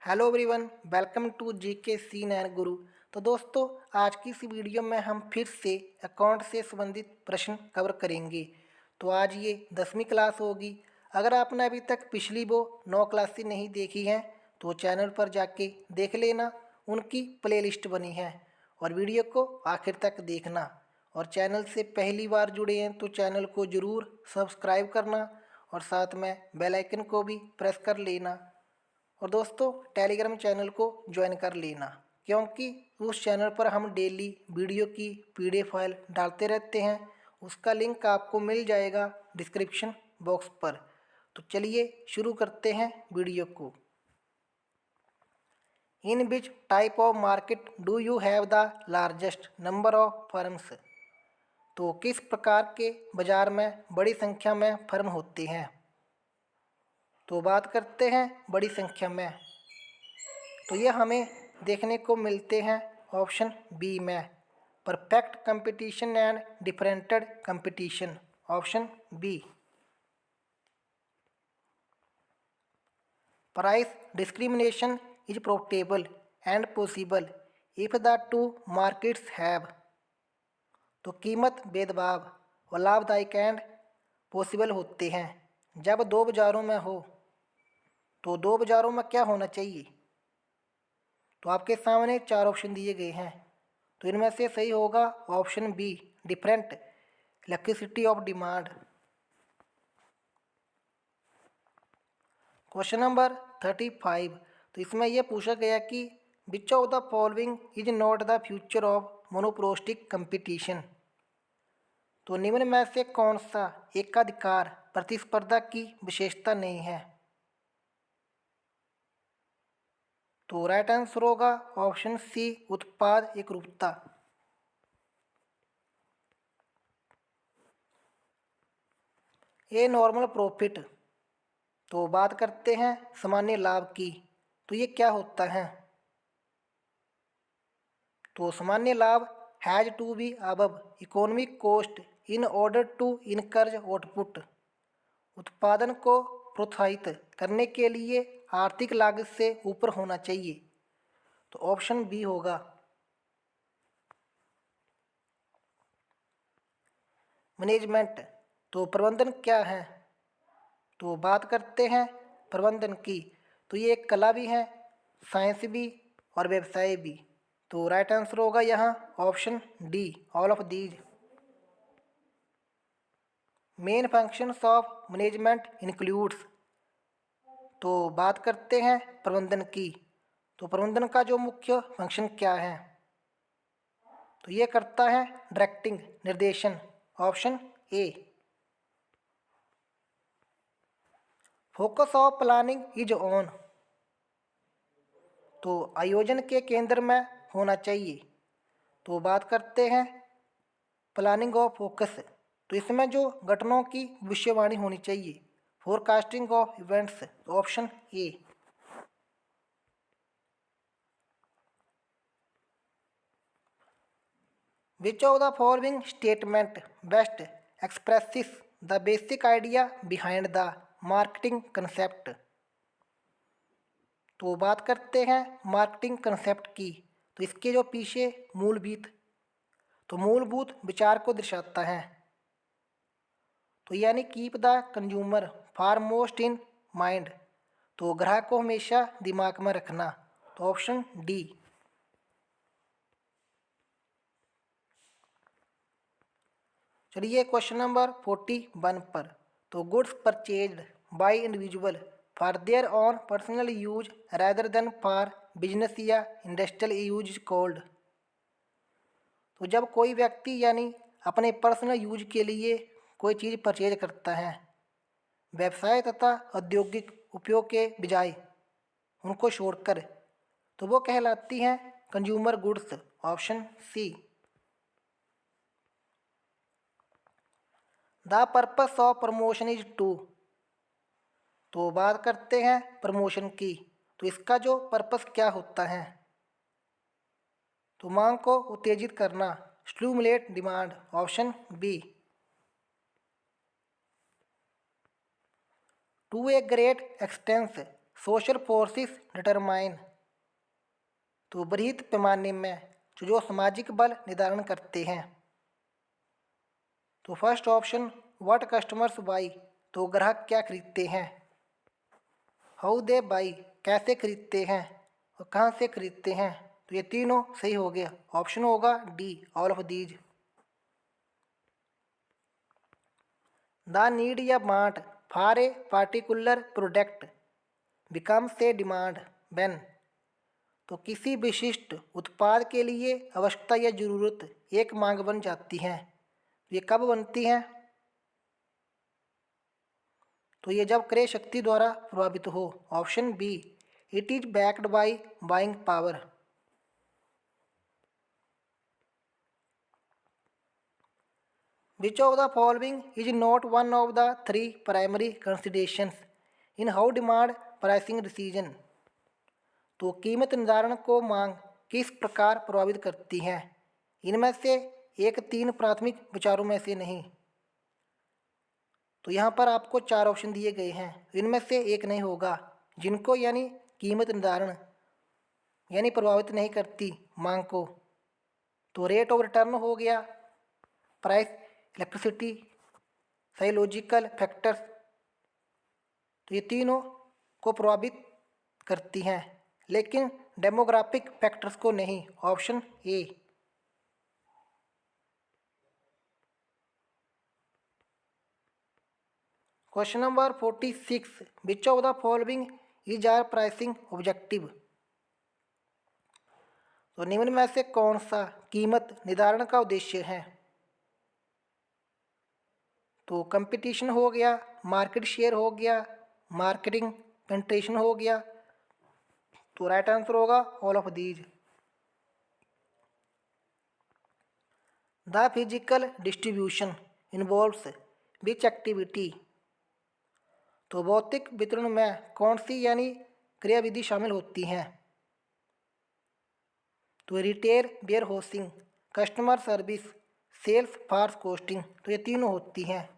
Hello everyone, welcome to GK scene and guru. तो दोस्तों, आज की इस वीडियो में हम फिर से अकाउंट से संबंधित प्रश्न कवर करेंगे। तो आज ये 10वीं क्लास होगी। अगर आपने अभी तक पिछली वो 9 क्लासें नहीं देखी हैं तो चैनल पर जाके देख लेना, उनकी प्लेलिस्ट बनी है। और वीडियो को आखिर तक देखना। और चैनल से पहली बार जुड़े हैं तो चैनल को ज़रूर सब्सक्राइब करना और साथ में बेल आइकन को भी प्रेस कर लेना। और दोस्तों, टेलीग्राम चैनल को ज्वाइन कर लेना, क्योंकि उस चैनल पर हम डेली वीडियो की पीडीएफ फाइल डालते रहते हैं। उसका लिंक आपको मिल जाएगा डिस्क्रिप्शन बॉक्स पर। तो चलिए शुरू करते हैं वीडियो को। In which type of market do you have the largest number of firms. तो किस प्रकार के बाजार में बड़ी संख्या में फर्म होते हैं। तो बात करते हैं बड़ी संख्या में, तो ये हमें देखने को मिलते हैं ऑप्शन बी में, perfect competition and differentiated competition. Option B. Price discrimination is profitable and possible if the two markets have. तो कीमत भेदभाव और लाभदायक एंड पॉसिबल होते हैं जब दो बाजारों में हो। तो दो बाजारों में क्या होना चाहिए। तो आपके सामने 4 ऑप्शन दिए गए हैं, तो इनमें से सही होगा option B, different electricity of demand. Question number 35। तो इसमें यह पूछा गया कि which of the following is not the future of monopolistic competition. तो निम्न में से कौन सा एकाधिकार प्रतिस्पर्धा की विशेषता नहीं है। तो राइट आंसर होगा ऑप्शन सी, उत्पाद एकरूपता। A normal profit. तो बात करते हैं सामान्य लाभ की, तो ये क्या होता है। तो सामान्य लाभ has to be above economic cost in order to encourage output. उत्पादन को प्रोत्साहित करने के लिए आर्थिक लागत से ऊपर होना चाहिए। तो ऑप्शन बी होगा। मैनेजमेंट। तो प्रबंधन क्या है। तो बात करते हैं प्रबंधन की, तो ये एक कला भी है, साइंस भी और व्यवसाय भी। तो राइट आंसर होगा यहाँ option D, all of these. Main functions of management includes. तो बात करते हैं प्रबंधन की, तो प्रबंधन का जो मुख्य फंक्शन क्या है। तो ये करता है डायरेक्टिंग, निर्देशन। Option A. Focus of planning is on. तो आयोजन के केंद्र में होना चाहिए। तो बात करते हैं प्लानिंग ऑफ फोकस, तो इसमें जो घटनाओं की भविष्यवाणी होनी चाहिए, forecasting of events. Option A. Which of the following statement best expresses the basic idea behind the marketing concept. तो बात करते हैं मार्केटिंग कंसेप्ट की, तो इसके जो पीछे मूलभूत विचार को दर्शाता है। तो यानी keep the consumer far most in mind. तो ग्राहक को हमेशा दिमाग में रखना। तो ऑप्शन डी। चलिए क्वेश्चन नंबर 41 पर, तो goods purchased by individual for their on personal use rather than for business या इंडस्ट्रियल यूज इज कॉल्ड। तो जब कोई व्यक्ति यानी अपने पर्सनल यूज के लिए कोई चीज़ परचेज करता है, व्यवसाय तथा औद्योगिक उपयोग के बजाय उनको छोड़कर, तो वो कहलाती हैं consumer goods. Option C. The purpose of promotion is to. तो बात करते हैं प्रमोशन की, तो इसका जो पर्पस क्या होता है। तो मांग को उत्तेजित करना, stimulate demand. Option B. To a great extent social forces determine, तो बृहत पैमाने में जो सामाजिक बल निर्धारण करते हैं। तो first option what customers by, तो ग्राहक क्या खरीदते हैं। हाउ दे बाई, कैसे खरीदते हैं और कहाँ से खरीदते हैं। तो ये तीनों सही हो गया, ऑप्शन होगा D all of these. The need या want for a particular product becomes a demand when, तो किसी विशिष्ट उत्पाद के लिए आवश्यकता या जरूरत एक मांग बन जाती है। ये कब बनती है। तो ये जब क्रय शक्ति द्वारा प्रभावित हो, option B it is backed by buying power. Which of the following is not one of the three primary considerations in how demand pricing decision, तो कीमत निर्धारण को मांग किस प्रकार प्रभावित करती है। इनमें से एक तीन प्राथमिक विचारों में से नहीं। तो यहाँ पर आपको चार ऑप्शन दिए गए हैं, इनमें से एक नहीं होगा जिनको यानी कीमत निर्धारण यानी प्रभावित नहीं करती मांग को। तो रेट ऑफ रिटर्न हो गया, प्राइस, इलेक्ट्रिसिटी, साइकोलॉजिकल फैक्टर्स, तो ये तीनों को प्रभावित करती हैं लेकिन डेमोग्राफिक फैक्टर्स को नहीं, option A. Question number 46 which of the following is are pricing objective, तो निम्न में से कौन सा कीमत निर्धारण का उद्देश्य है। तो कंपटीशन हो गया, मार्केट शेयर हो गया, मार्केटिंग पेनिट्रेशन हो गया, तो राइट आंसर होगा all of these. The physical distribution involves which activity, तो भौतिक वितरण में कौन सी यानी क्रियाविधि शामिल होती हैं। तो retail, warehousing, customer service, sales force costing, तो ये तीनों होती हैं।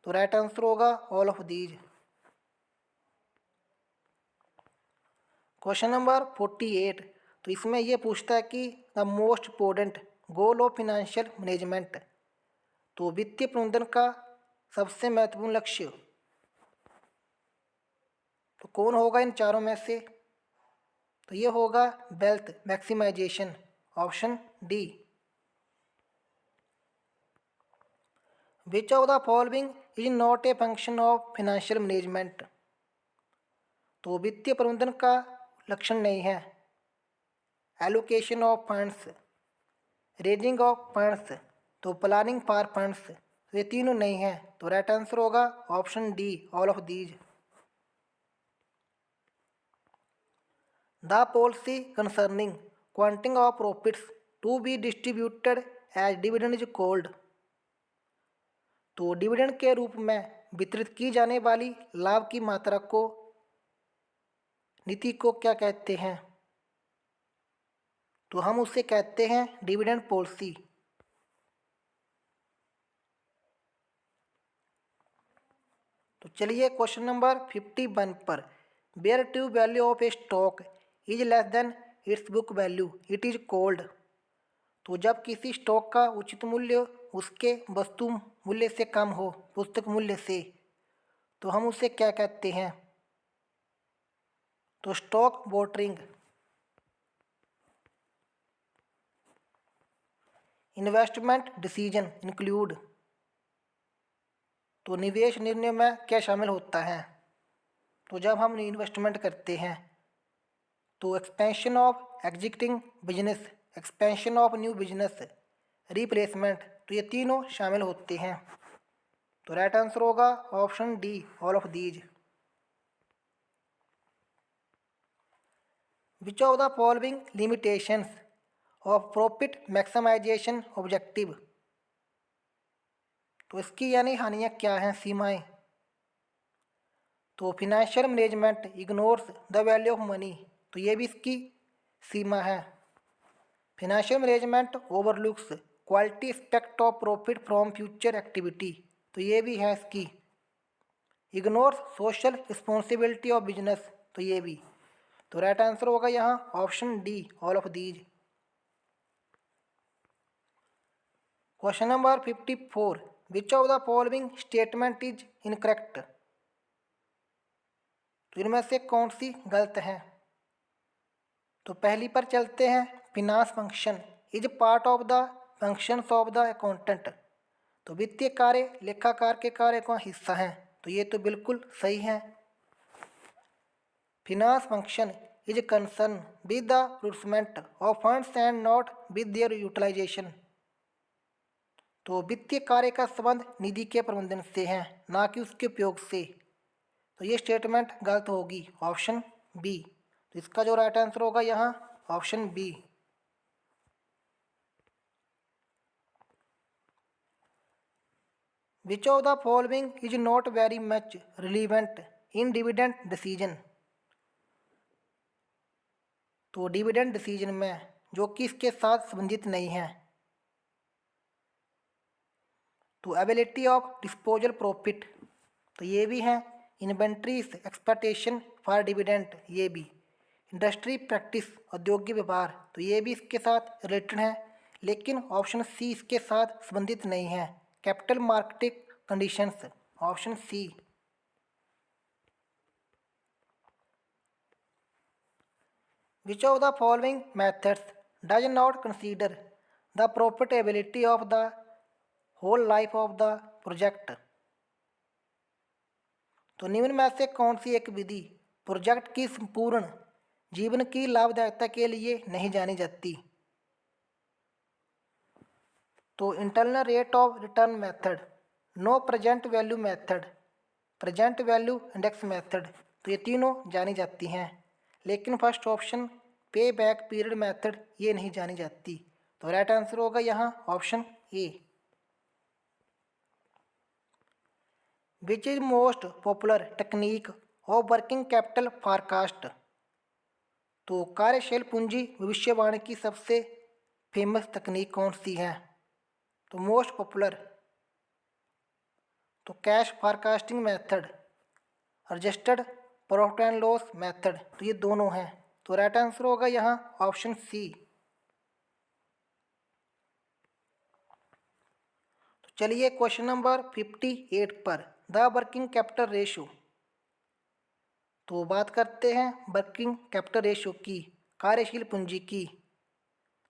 तो राइट आंसर होगा all of these. Question number 48, तो इसमें यह पूछता है कि the most important goal of financial management, तो वित्तीय प्रबंधन का सबसे महत्वपूर्ण लक्ष्य, तो कौन होगा इन चारों में से। तो ये होगा wealth maximisation, option D. Which of the following is not a function of financial management, तो वित्तीय प्रबंधन का लक्षण नहीं है। Allocation of funds, raising of funds, तो प्लानिंग फॉर फंड्स, तो ये तीनों नहीं है। तो राइट आंसर होगा option D all of these. The policy concerning quantum of profits to be distributed as dividend is called, तो डिविडेंड के रूप में वितरित की जाने वाली लाभ की मात्रा को नीति को क्या कहते हैं। तो हम उसे कहते हैं डिविडेंड पॉलिसी। तो चलिए क्वेश्चन नंबर 51 पर, where true value of a stock is less than its book value it is called, तो जब किसी स्टॉक का उचित मूल्य उसके वस्तु मूल्य से कम हो, पुस्तक मूल्य से, तो हम उसे क्या कहते हैं। तो स्टॉक वोटरिंग। इन्वेस्टमेंट डिसीजन इंक्लूड, तो निवेश निर्णय में क्या शामिल होता है। तो जब हम इन्वेस्टमेंट करते हैं, तो expansion of existing business, expansion of new business, replacement, तो ये तीनों शामिल होते हैं। तो राइट आंसर होगा option D all of these. Which of the following limitations of profit maximisation objective, तो इसकी यानी हानियाँ क्या हैं, सीमाएं। तो financial management ignores the value of money, तो ये भी इसकी सीमा है। Financial management overlooks quality aspect of profit from future activity, तो ये भी है इसकी। Ignores social responsibility of business, तो ये भी। तो राइट आंसर होगा यहाँ option D, all of these. Question number 54, which of the following statement is incorrect. तो इनमें से कौन सी गलत है। तो पहली पर चलते हैं, finance function is part of the functions of the accountant. तो वित्तीय कार्य लेखाकार के कार्य का हिस्सा है, तो ये तो बिल्कुल सही है। Finance function is concern with the procurement of funds and not with their utilisation. तो वित्तीय कार्य का संबंध निधि के प्रबंधन से है, ना कि उसके उपयोग से। तो ये स्टेटमेंट गलत होगी, ऑप्शन बी। तो इसका जो राइट आंसर होगा यहाँ option B. Which of the following is not very much relevant in dividend decision. तो डिविडेंड डिसीजन में जो कि इसके साथ संबंधित नहीं है। तो एबिलिटी ऑफ डिस्पोजल प्रॉफिट, तो ये भी है। इन्वेंट्रीज एक्सपेक्टेशन फॉर डिविडेंड, ये भी। इंडस्ट्री प्रैक्टिस, औद्योगिक व्यवहार, तो ये भी इसके साथ रिलेटेड है, लेकिन ऑप्शन सी इसके साथ संबंधित नहीं है। Capital market conditions, option C. Which of the following methods does not consider the profitability of the whole life of the project. तो निम्न में से कौन सी एक विधि प्रोजेक्ट की संपूर्ण जीवन की लाभदायकता के लिए नहीं जानी जाती। तो internal rate of return method, no present value method, present value index method, तो ये तीनों जानी जाती हैं, लेकिन first option pay back period method ये नहीं जानी जाती। तो राइट आंसर होगा यहाँ option A. Which is most popular technique of working capital forecast. तो कार्यशील पूंजी भविष्यवाणी की सबसे फेमस तकनीक कौन सी है। तो मोस्ट पॉपुलर, तो cash forecasting method, registered profit and loss method, तो ये दोनों हैं। तो राइट आंसर होगा यहाँ ऑप्शन सी। तो चलिए क्वेश्चन नंबर 58 पर, द वर्किंग कैपिटल रेशो। तो बात करते हैं वर्किंग कैपिटल रेशो की, कार्यशील पूंजी की।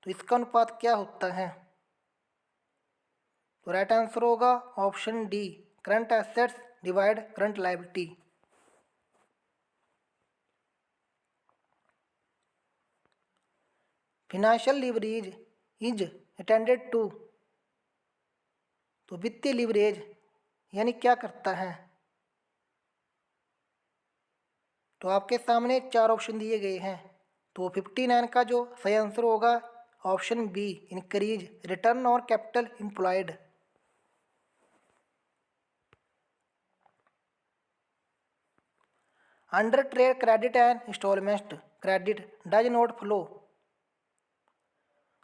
तो इसका अनुपात क्या होता है। तो राइट आंसर होगा option D, current assets divide current liability. Financial leverage is attended to. तो वित्तीय लीवरेज यानी क्या करता है। तो आपके सामने 4 ऑप्शन दिए गए हैं। तो 59 का जो सही आंसर होगा option B, increase return on capital employed. Under trade credit and instalment credit does not flow.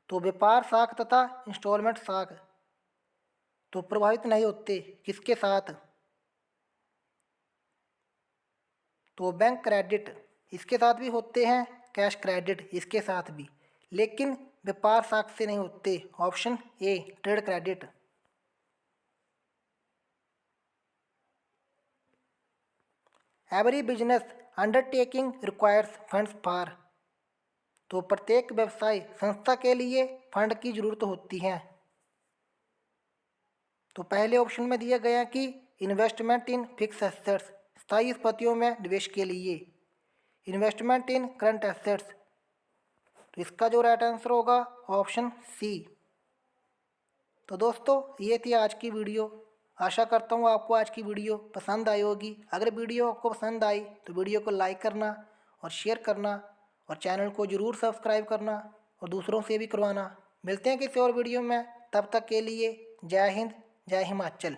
तो व्यापार साख तथा इंस्टॉलमेंट साख तो प्रभावित नहीं होते, किसके साथ। तो बैंक क्रेडिट इसके साथ भी होते हैं, कैश क्रेडिट इसके साथ भी, लेकिन व्यापार साख से नहीं होते, option A, trade credit. Every business undertaking requires funds for. तो प्रत्येक व्यवसाय संस्था के लिए फंड की जरूरत होती है। तो पहले ऑप्शन में दिया गया कि इन्वेस्टमेंट इन फिक्स एसेट्स, स्थायी संपत्तियों में निवेश के लिए, इन्वेस्टमेंट इन करंट एसेट्स। तो इसका जो राइट आंसर होगा ऑप्शन सी। तो दोस्तों ये थी आज की वीडियो। आशा करता हूँ आपको आज की वीडियो पसंद आई होगी। अगर वीडियो आपको पसंद आई तो वीडियो को लाइक करना और शेयर करना और चैनल को ज़रूर सब्सक्राइब करना और दूसरों से भी करवाना। मिलते हैं किसी और वीडियो में, तब तक के लिए जय हिंद, जय हिमाचल।